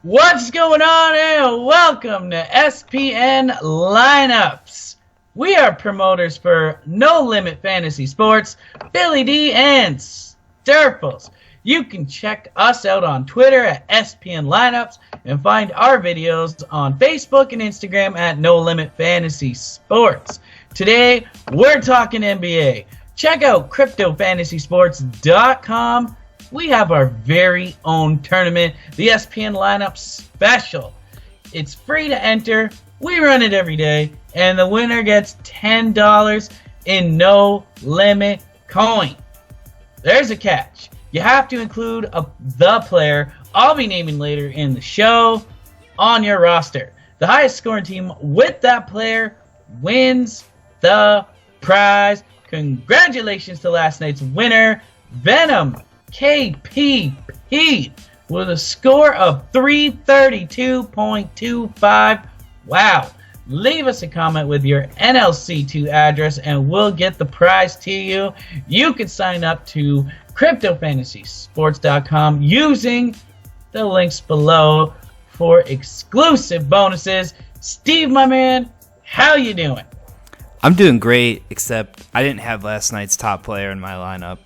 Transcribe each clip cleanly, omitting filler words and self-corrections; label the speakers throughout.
Speaker 1: What's going on, and welcome to SPN Lineups. We are promoters for No Limit Fantasy Sports, Billy D and Sturfles. You can check us out on Twitter at SPN Lineups and find our videos on Facebook and Instagram at No Limit Fantasy Sports. Today, we're talking NBA. Check out CryptoFantasySports.com. We have our very own tournament, the SPN Lineup Special. It's free to enter. We run it every day, and the winner gets $10 in No Limit coin. There's a catch. You have to include the player I'll be naming later in the show on your roster. The highest scoring team with that player wins the prize. Congratulations to last night's winner, Venom KPP, with a score of 332.25. Wow. Leave us a comment with your NLC2 address and we'll get the prize to you. You can sign up to CryptoFantasySports.com using the links below for exclusive bonuses. Steve, my man, how you doing?
Speaker 2: I'm doing great, except I didn't have last night's top player in my lineup.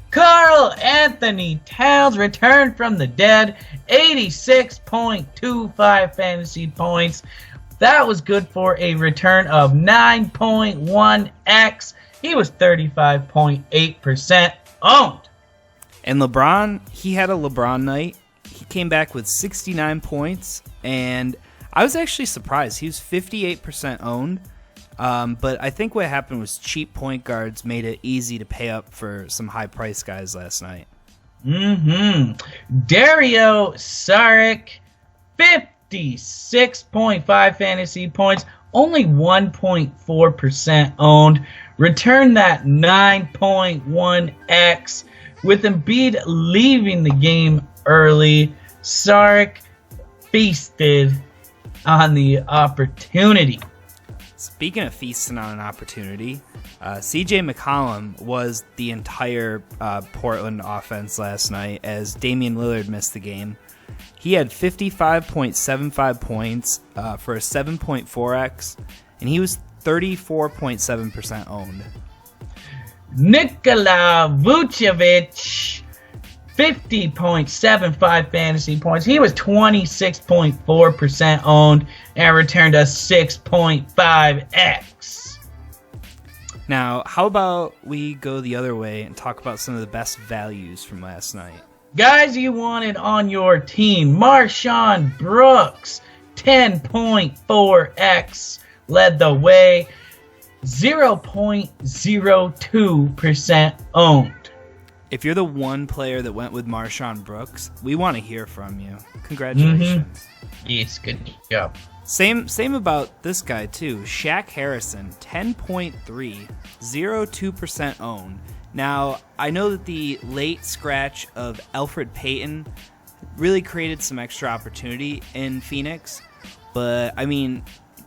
Speaker 1: Karl Anthony Towns returned from the dead, 86.25 fantasy points. That was good for a return of 9.1x. He was 35.8% owned.
Speaker 2: And LeBron, he had a LeBron night. He came back with 69 points, and I was actually surprised. He was 58% owned. But I think what happened was cheap point guards made it easy to pay up for some high-priced guys last night.
Speaker 1: Dario Saric, 56.5 fantasy points, only 1.4% owned. Returned that 9.1x. With Embiid leaving the game early, Saric feasted on the opportunity.
Speaker 2: Speaking of feasting on an opportunity, CJ McCollum was the entire Portland offense last night as Damian Lillard missed the game. He had 55.75 points for a 7.4x, and he was 34.7% owned.
Speaker 1: Nikola Vucevic, 50.75 fantasy points. He was 26.4% owned and returned a 6.5x.
Speaker 2: Now, how about we go the other way and talk about some of the best values from last night?
Speaker 1: Guys you wanted on your team, MarShon Brooks, 10.4x, led the way, 0.02% owned.
Speaker 2: If you're the one player that went with MarShon Brooks, we want to hear from you. Congratulations.
Speaker 1: Yes, good job.
Speaker 2: Same about this guy, too. Shaq Harrison, 10.3, 0.2% owned. Now, I know that the late scratch of Elfrid Payton really created some extra opportunity in Phoenix, but, I mean,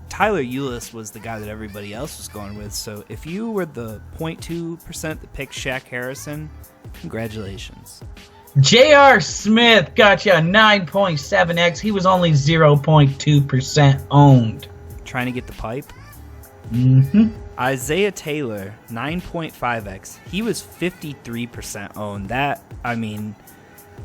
Speaker 2: Tyler Ulis was the guy that everybody else was going with, so if you were the 0.2% that picked Shaq Harrison, congratulations.
Speaker 1: J.R. Smith got you a 9.7x. He was only 0.2% owned.
Speaker 2: Trying to get the pipe?
Speaker 1: Mm-hmm.
Speaker 2: Isaiah Taylor, 9.5x. He was 53% owned. That, I mean,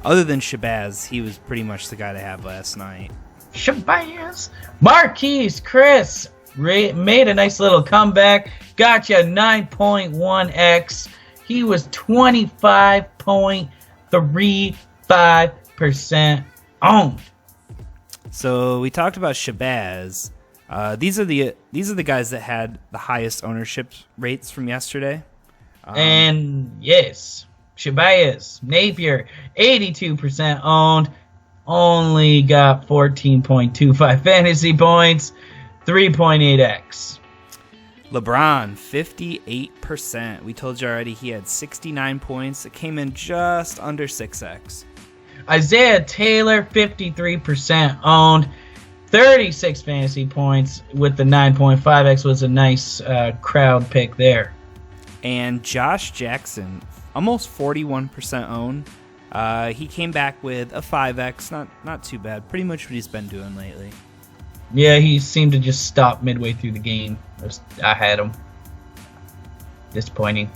Speaker 2: other than Shabazz, he was pretty much the guy to have last night.
Speaker 1: Shabazz. Marquise Chris made a nice little comeback. Got you a 9.1x. He was 25.35% owned.
Speaker 2: So we talked about Shabazz. These are the guys that had the highest ownership rates from yesterday.
Speaker 1: And yes, Shabazz, Napier, 82% owned. Only got 14.25 fantasy points, 3.8x.
Speaker 2: LeBron, 58%. We told you already he had 69 points. It came in just under 6x.
Speaker 1: Isaiah Taylor, 53% owned, 36 fantasy points with the 9.5x was a nice crowd pick there.
Speaker 2: And Josh Jackson, almost 41% owned, He came back with a 5x, not too bad. Pretty much what he's been doing lately.
Speaker 1: Yeah, he seemed to just stop midway through the game. I had him. Disappointing.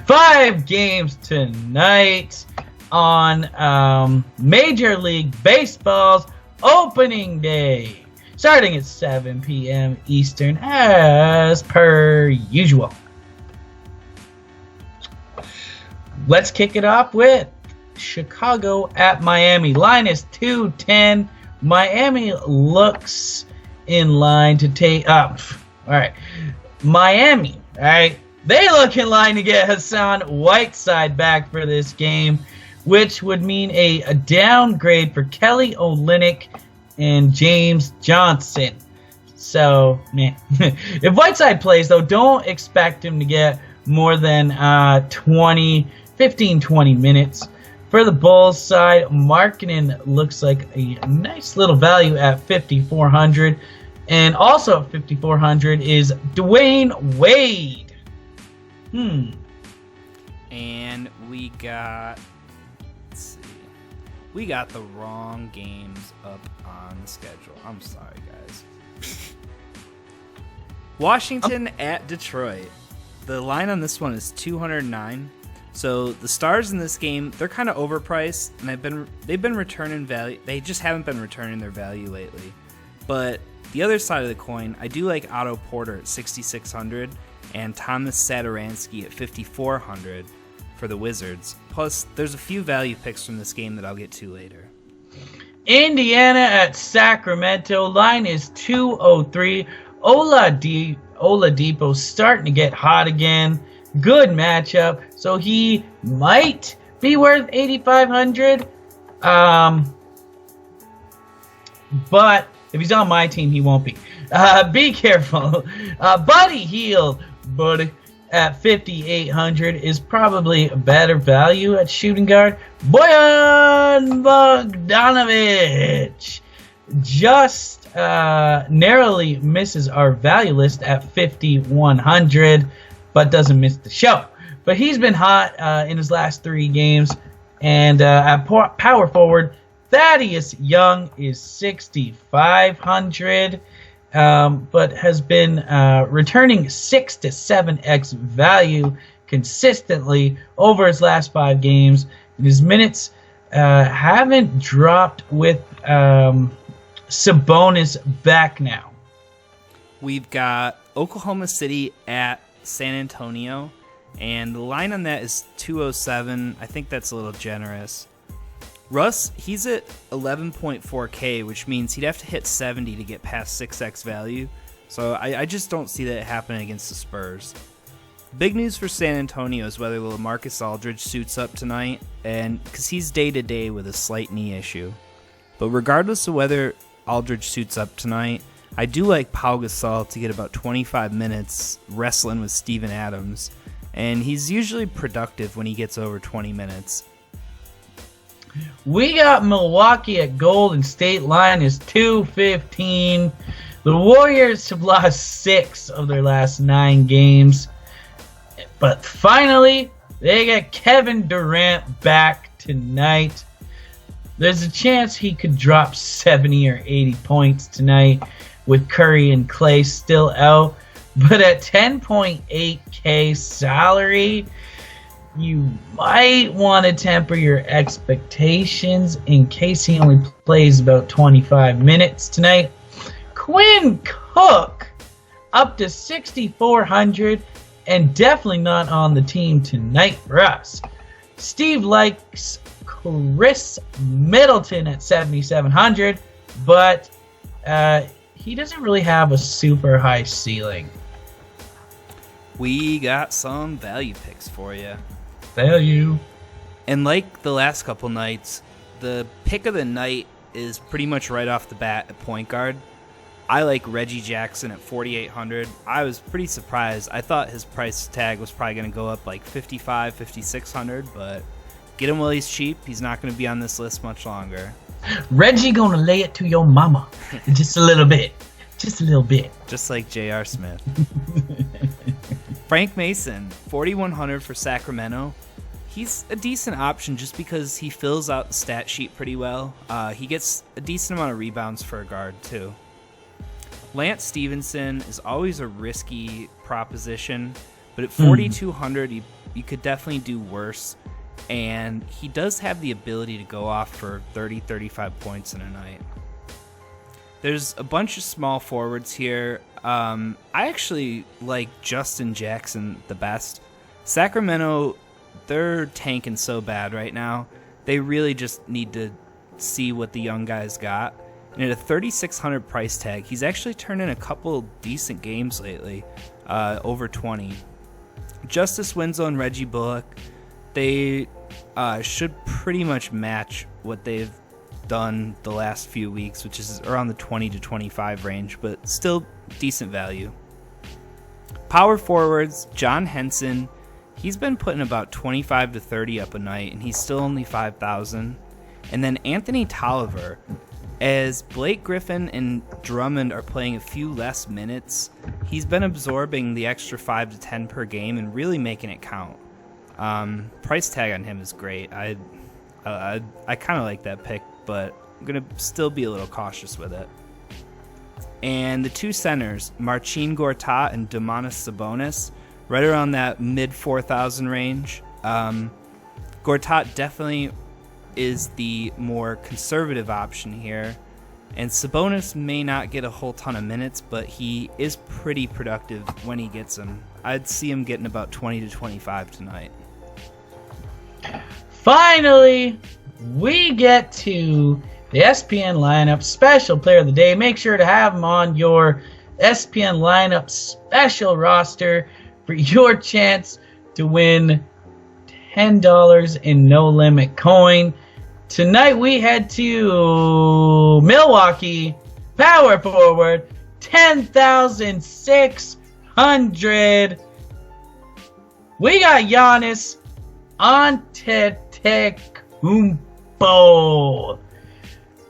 Speaker 1: 5 games tonight on Major League Baseball's opening day, starting at 7 p.m. Eastern, as per usual. Let's kick it off with Chicago at Miami. Line is 210. Miami looks in line to take up. All right. Miami, all right. They look in line to get Hassan Whiteside back for this game, which would mean a downgrade for Kelly Olynyk and James Johnson. So, man, if Whiteside plays, though, don't expect him to get more than 15-20 minutes. For the Bulls side, Markkanen looks like a nice little value at 5,400. And also at 5,400 is Dwayne Wade.
Speaker 2: And we got, let's see, we got the wrong games up on the schedule. I'm sorry, guys. Washington at Detroit. The line on this one is 209. So the Stars in this game, they're kind of overpriced, and they've been returning value. They just haven't been returning their value lately. But the other side of the coin, I do like Otto Porter at 6,600 and Thomas Satoransky at 5,400 for the Wizards. Plus, there's a few value picks from this game that I'll get to later.
Speaker 1: Indiana at Sacramento. Line is 203. Oladipo starting to get hot again. Good matchup. So he might be worth 8,500. But if he's on my team, he won't be. Be careful. Buddy Hield, at 5,800 is probably a better value at shooting guard. Bojan Bogdanovic just narrowly misses our value list at 5,100, but doesn't miss the show. But he's been hot in his last 3 games. And at power forward, Thaddeus Young is 6,500, but has been returning 6 to 7x value consistently over his last 5 games. And his minutes haven't dropped with Sabonis back now.
Speaker 2: We've got Oklahoma City at San Antonio, and the line on that is 207. I think that's a little generous. Russ, he's at 11.4K, which means he'd have to hit 70 to get past 6x value. So I just don't see that happening against the Spurs. Big news for San Antonio is whether LaMarcus Aldridge suits up tonight, and because he's day-to-day with a slight knee issue. But regardless of whether Aldridge suits up tonight, I do like Pau Gasol to get about 25 minutes wrestling with Steven Adams, and he's usually productive when he gets over 20 minutes.
Speaker 1: We got Milwaukee at Golden State. Line is 215. The Warriors have lost 6 of their last 9 games. But finally, they get Kevin Durant back tonight. There's a chance he could drop 70 or 80 points tonight with Curry and Clay still out. But at 10.8K salary, you might want to temper your expectations in case he only plays about 25 minutes tonight. Quinn Cook up to 6,400 and definitely not on the team tonight for us. Steve likes Chris Middleton at 7,700, but he doesn't really have a super high ceiling.
Speaker 2: We got some value picks for you.
Speaker 1: Value.
Speaker 2: And like the last couple nights, the pick of the night is pretty much right off the bat at point guard. I like Reggie Jackson at 4,800. I was pretty surprised. I thought his price tag was probably going to go up like 5,500, 5,600, but get him while he's cheap. He's not going to be on this list much longer.
Speaker 1: Reggie going to lay it to your mama just a little bit. Just a little bit.
Speaker 2: Just like J.R. Smith. Frank Mason, 4,100 for Sacramento. He's a decent option just because he fills out the stat sheet pretty well. He gets a decent amount of rebounds for a guard, too. Lance Stevenson is always a risky proposition, but at 4,200, you could definitely do worse. And he does have the ability to go off for 30, 35 points in a night. There's a bunch of small forwards here. I actually like Justin Jackson the best. Sacramento, they're tanking so bad right now. They really just need to see what the young guys got. And at a 3,600 price tag, he's actually turned in a couple decent games lately, over 20. Justice Winslow and Reggie Bullock, they should pretty much match what they've done the last few weeks, which is around the 20 to 25 range, but still decent value. Power forwards, John Henson, he's been putting about 25 to 30 up a night, and he's still only 5,000. And then Anthony Tolliver, as Blake Griffin and Drummond are playing a few less minutes, he's been absorbing the extra 5 to 10 per game and really making it count. Price tag on him is great. I kind of like that pick, but I'm going to still be a little cautious with it. And the two centers, Marcin Gortat and Domantas Sabonis, right around that mid 4,000 range. Gortat definitely is the more conservative option here. And Sabonis may not get a whole ton of minutes, but he is pretty productive when he gets them. I'd see him getting about 20 to 25 tonight.
Speaker 1: Finally, we get to the SPN lineup special player of the day. Make sure to have him on your SPN lineup special roster for your chance to win $10 in No Limit Coin. Tonight we head to Milwaukee, power forward, 10,600. We got Giannis Antetokounmpo.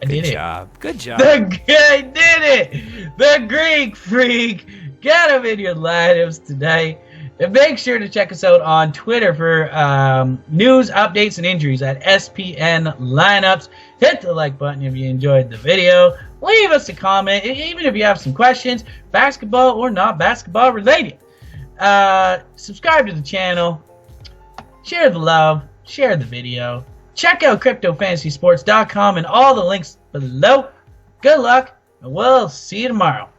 Speaker 2: Good job. Good job.
Speaker 1: The guy did it. The Greek Freak. Get him in your lineups tonight. And make sure to check us out on Twitter for news, updates, and injuries at SPN Lineups. Hit the like button if you enjoyed the video. Leave us a comment, even if you have some questions, basketball or not basketball related. Subscribe to the channel. Share the love. Share the video. Check out CryptoFantasySports.com and all the links below. Good luck, and we'll see you tomorrow.